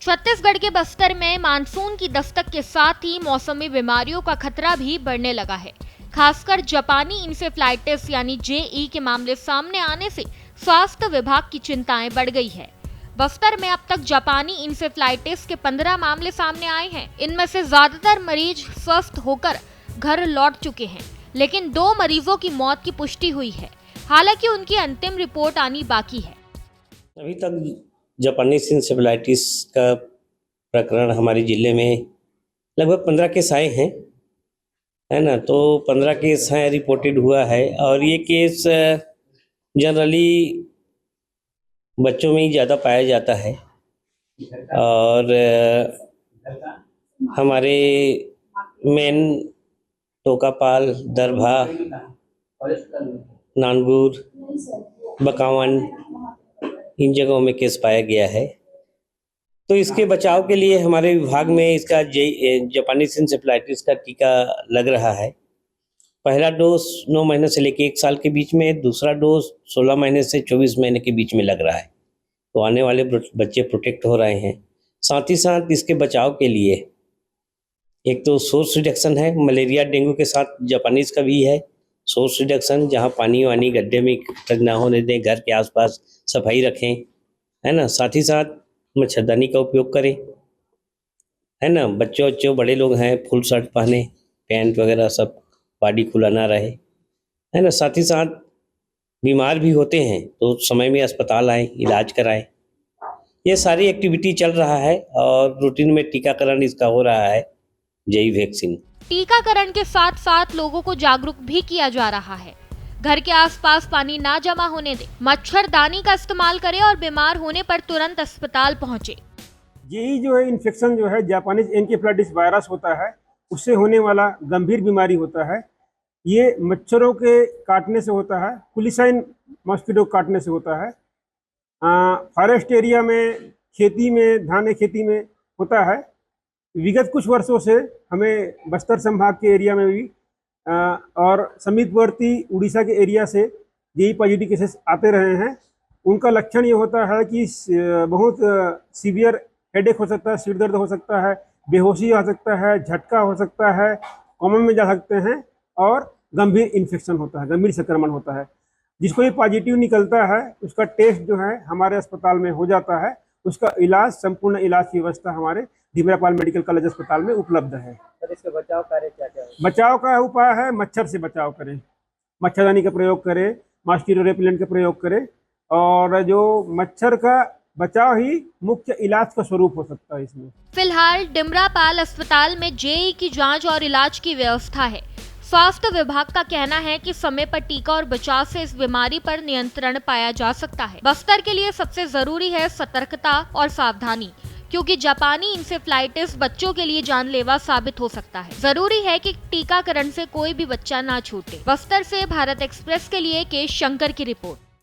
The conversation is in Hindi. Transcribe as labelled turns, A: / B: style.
A: छत्तीसगढ़ के बस्तर में मानसून की दस्तक के साथ ही मौसमी बीमारियों का खतरा भी बढ़ने लगा है। खासकर जापानी इंसेफ्लाइटिस यानी जेई के मामले सामने आने से स्वास्थ्य विभाग की चिंताएं बढ़ गई है। बस्तर में अब तक जापानी इंसेफ्लाइटिस के 15 मामले सामने आए हैं। इनमें से ज्यादातर मरीज स्वस्थ होकर घर लौट चुके हैं, लेकिन 2 मरीजों की मौत की पुष्टि हुई है। हालांकि उनकी अंतिम रिपोर्ट आनी बाकी है।
B: अभी तक जापानी इंसेफ्लाइटिस का प्रकरण हमारे ज़िले में लगभग 15 केस आए हैं, है ना। तो 15 केस हैं रिपोर्टेड हुआ है, और ये केस जनरली बच्चों में ही ज़्यादा पाया जाता है। और हमारे मेन टोकापाल, दरभा, नानगुर, बकावन, इन जगहों में केस पाया गया है। तो इसके बचाव के लिए हमारे विभाग में इसका जापानी इंसेफ्लाइटिस का टीका लग रहा है। पहला डोज 9 महीने से लेकर 1 साल के बीच में, दूसरा डोज 16 महीने से 24 महीने के बीच में लग रहा है। तो आने वाले बच्चे प्रोटेक्ट हो रहे हैं। साथ ही साथ इसके बचाव के लिए एक तो सोर्स रिडक्शन है, मलेरिया डेंगू के साथ जापानीज का भी है। सोर्स रिडक्शन, जहाँ पानी वानी गड्ढे में इकट्ठा ना होने दें, घर के आसपास सफाई रखें, है ना। साथ ही साथ मच्छरदानी का उपयोग करें, है ना। बच्चों बड़े लोग हैं, फुल शर्ट पहने, पैंट वगैरह सब, बॉडी खुला ना रहे, है ना। साथ ही साथ बीमार भी होते हैं तो समय में अस्पताल आए, इलाज कराएं। ये सारी एक्टिविटी चल रहा है और रूटीन में टीकाकरण इसका हो रहा है, जेई वैक्सीन।
A: टीकाकरण के साथ साथ लोगों को जागरूक भी किया जा रहा है। घर के आसपास पानी ना जमा होने दें, मच्छरदानी का इस्तेमाल करें और बीमार होने पर तुरंत अस्पताल पहुंचे।
C: यही जो है इन्फेक्शन जो है जापानीज एन्केफेलाइटिस वायरस होता है, उससे होने वाला गंभीर बीमारी होता है। ये मच्छरों के काटने से होता है, कुलिसाइन मॉस्किटो काटने से होता है। फॉरेस्ट एरिया में, खेती में, धान खेती में होता है। विगत कुछ वर्षों से हमें बस्तर संभाग के एरिया में भी और समीपवर्ती उड़ीसा के एरिया से जेई पॉजिटिव केसेस आते रहे हैं। उनका लक्षण ये होता है कि बहुत सीवियर हेडेक हो सकता है, सिर दर्द हो सकता है, बेहोशी आ सकता है, झटका हो सकता है, कोमा में जा सकते हैं और गंभीर इन्फेक्शन होता है, गंभीर संक्रमण होता है। जिसको ये पॉजिटिव निकलता है उसका टेस्ट जो है हमारे अस्पताल में हो जाता है। उसका इलाज, संपूर्ण इलाज की व्यवस्था हमारे डीमरापाल मेडिकल कॉलेज अस्पताल में उपलब्ध है।
D: सर, इसके बचाव कार्य क्या क्या है?
C: बचाव का उपाय है, मच्छर से बचाव करें, मच्छरदानी का प्रयोग करें, मॉस्किटो रेपेलेंट का प्रयोग करें। और जो मच्छर का बचाव ही मुख्य इलाज का स्वरूप हो सकता है इसमें।
A: फिलहाल डिमरापाल अस्पताल में जेई की जांच और इलाज की व्यवस्था है। स्वास्थ्य विभाग का कहना है कि समय पर टीका और बचाव से इस बीमारी पर नियंत्रण पाया जा सकता है। बस्तर के लिए सबसे जरूरी है सतर्कता और सावधानी, क्योंकि जापानी इंसेफ्लाइटिस बच्चों के लिए जानलेवा साबित हो सकता है। जरूरी है कि टीकाकरण से कोई भी बच्चा ना छूटे। बस्तर से भारत एक्सप्रेस के लिए के शंकर की रिपोर्ट।